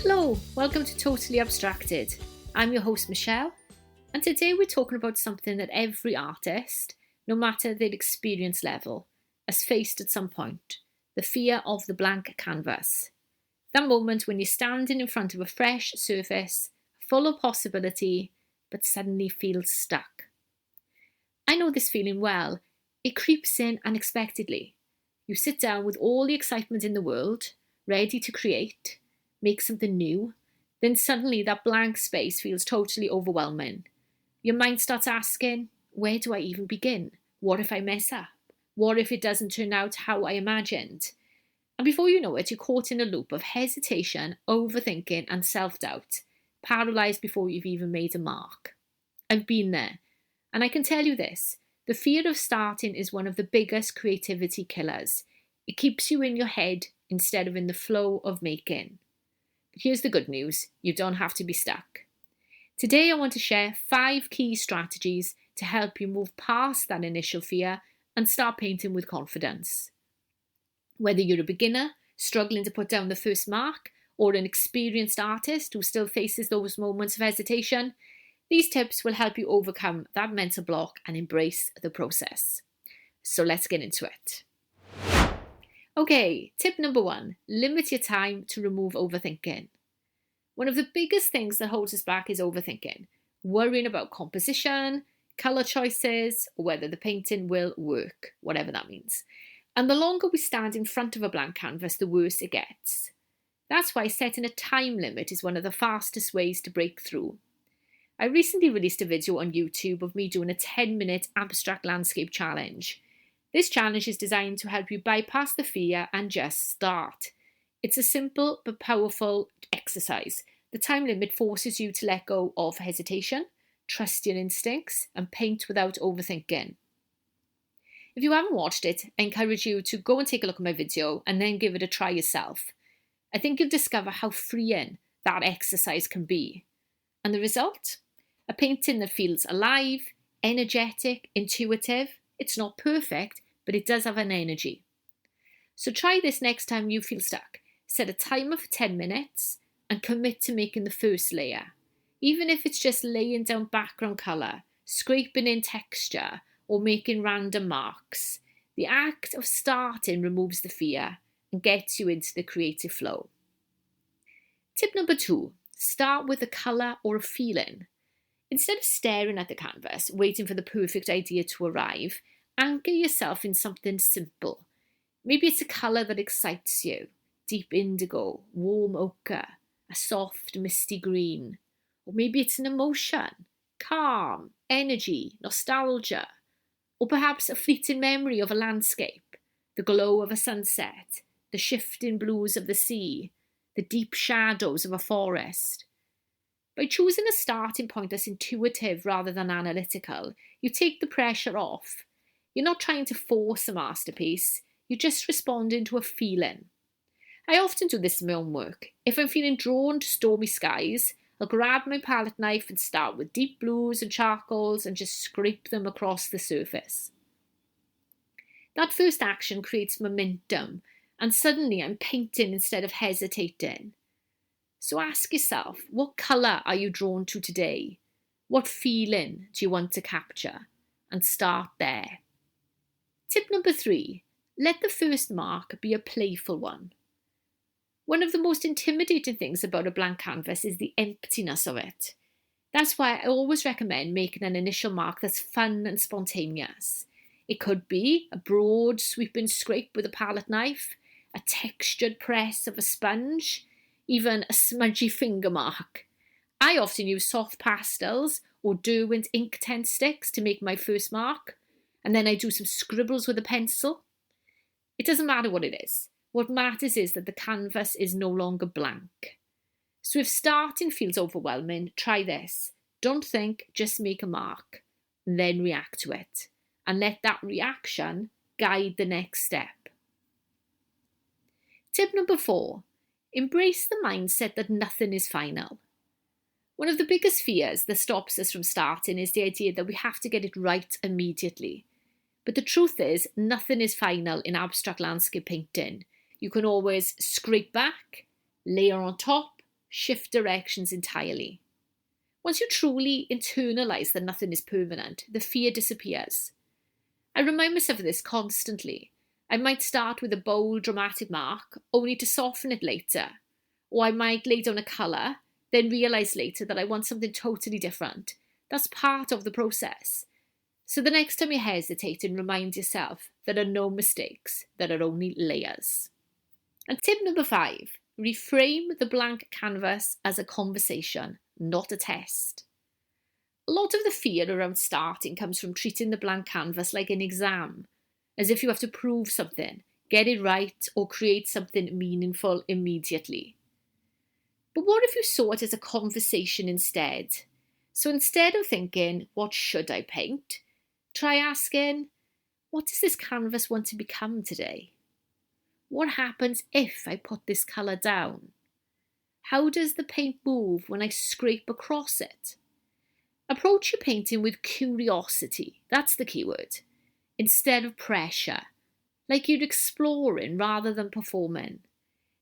Hello, welcome to Totally Abstracted. I'm your host Michelle, and today we're talking about something that every artist, no matter their experience level, has faced at some point: the fear of the blank canvas. That moment when you're standing in front of a fresh surface, full of possibility, but suddenly feel stuck. I know this feeling well. It creeps in unexpectedly. You sit down with all the excitement in the world, ready to create, make something new. Then suddenly that blank space feels totally overwhelming. Your mind starts asking, where do I even begin? What if I mess up? What if it doesn't turn out how I imagined? And before you know it, you're caught in a loop of hesitation, overthinking, and self doubt, paralyzed before you've even made a mark. I've been there. And I can tell you this: the fear of starting is one of the biggest creativity killers. It keeps you in your head instead of in the flow of making. But here's the good news: you don't have to be stuck. Today, I want to share 5 key strategies to help you move past that initial fear and start painting with confidence. Whether you're a beginner, struggling to put down the first mark, or an experienced artist who still faces those moments of hesitation, these tips will help you overcome that mental block and embrace the process. So let's get into it. Okay, tip number 1, limit your time to remove overthinking. One of the biggest things that holds us back is overthinking, worrying about composition, colour choices, or whether the painting will work, whatever that means. And the longer we stand in front of a blank canvas, the worse it gets. That's why setting a time limit is one of the fastest ways to break through. I recently released a video on YouTube of me doing a 10-minute abstract landscape challenge. This challenge is designed to help you bypass the fear and just start. It's a simple but powerful exercise. The time limit forces you to let go of hesitation, trust your instincts, and paint without overthinking. If you haven't watched it, I encourage you to go and take a look at my video and then give it a try yourself. I think you'll discover how freeing that exercise can be. And the result? A painting that feels alive, energetic, intuitive. It's not perfect, but it does have an energy. So try this next time you feel stuck. Set a timer for 10 minutes and commit to making the first layer. Even if it's just laying down background colour, scraping in texture, or making random marks, the act of starting removes the fear and gets you into the creative flow. Tip number 2, start with a colour or a feeling. Instead of staring at the canvas, waiting for the perfect idea to arrive, anchor yourself in something simple. Maybe it's a colour that excites you: deep indigo, warm ochre, a soft misty green. Or maybe it's an emotion: calm, energy, nostalgia. Or perhaps a fleeting memory of a landscape: the glow of a sunset, the shifting blues of the sea, the deep shadows of a forest. By choosing a starting point that's intuitive rather than analytical, you take the pressure off. You're not trying to force a masterpiece, you're just responding to a feeling. I often do this in my own work. If I'm feeling drawn to stormy skies, I'll grab my palette knife and start with deep blues and charcoals and just scrape them across the surface. That first action creates momentum, and suddenly I'm painting instead of hesitating. So ask yourself, what colour are you drawn to today? What feeling do you want to capture? And start there. Tip number 3, let the first mark be a playful one. One of the most intimidating things about a blank canvas is the emptiness of it. That's why I always recommend making an initial mark that's fun and spontaneous. It could be a broad, sweeping scrape with a palette knife, a textured press of a sponge, even a smudgy finger mark. I often use soft pastels or Derwent Inkten sticks to make my first mark, and then I do some scribbles with a pencil. It doesn't matter what it is. What matters is that the canvas is no longer blank. So if starting feels overwhelming, try this. Don't think, just make a mark, then react to it, and let that reaction guide the next step. Tip number 4, embrace the mindset that nothing is final. One of the biggest fears that stops us from starting is the idea that we have to get it right immediately. But the truth is, nothing is final in abstract landscape painting. You can always scrape back, layer on top, shift directions entirely. Once you truly internalize that nothing is permanent, the fear disappears. I remind myself of this constantly. I might start with a bold, dramatic mark, only to soften it later. Or I might lay down a colour, then realise later that I want something totally different. That's part of the process. So the next time you hesitate, and remind yourself there are no mistakes, there are only layers. And tip number 5, reframe the blank canvas as a conversation, not a test. A lot of the fear around starting comes from treating the blank canvas like an exam, as if you have to prove something, get it right, or create something meaningful immediately. But what if you saw it as a conversation instead? So instead of thinking, what should I paint? Try asking, what does this canvas want to become today? What happens if I put this colour down? How does the paint move when I scrape across it? Approach your painting with curiosity, that's the key word, instead of pressure, like you're exploring rather than performing.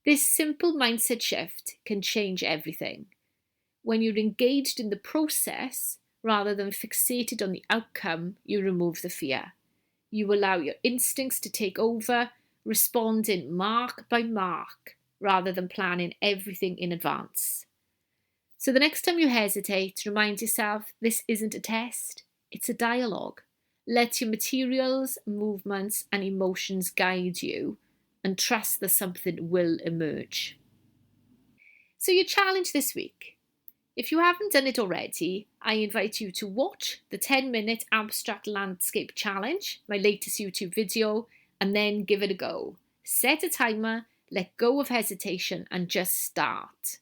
This simple mindset shift can change everything. When you're engaged in the process rather than fixated on the outcome, you remove the fear. You allow your instincts to take over, responding mark by mark rather than planning everything in advance. So the next time you hesitate, remind yourself this isn't a test, it's a dialogue. Let your materials, movements, and emotions guide you, and trust that something will emerge. So your challenge this week. If you haven't done it already, I invite you to watch the 10-minute Abstract Landscape Challenge, my latest YouTube video, and then give it a go. Set a timer, let go of hesitation, and just start.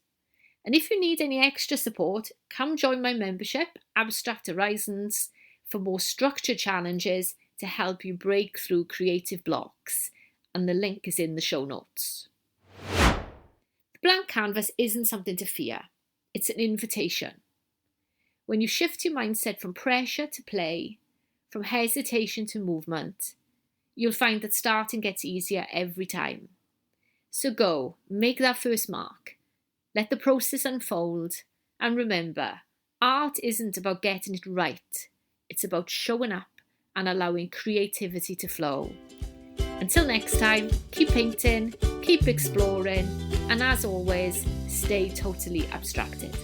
And if you need any extra support, come join my membership, Abstract Horizons, for more structured challenges to help you break through creative blocks. And the link is in the show notes. The blank canvas isn't something to fear. It's an invitation. When you shift your mindset from pressure to play, from hesitation to movement, you'll find that starting gets easier every time. So go, make that first mark. Let the process unfold, and remember, art isn't about getting it right. It's about showing up and allowing creativity to flow. Until next time, keep painting, keep exploring, and as always, stay totally abstracted.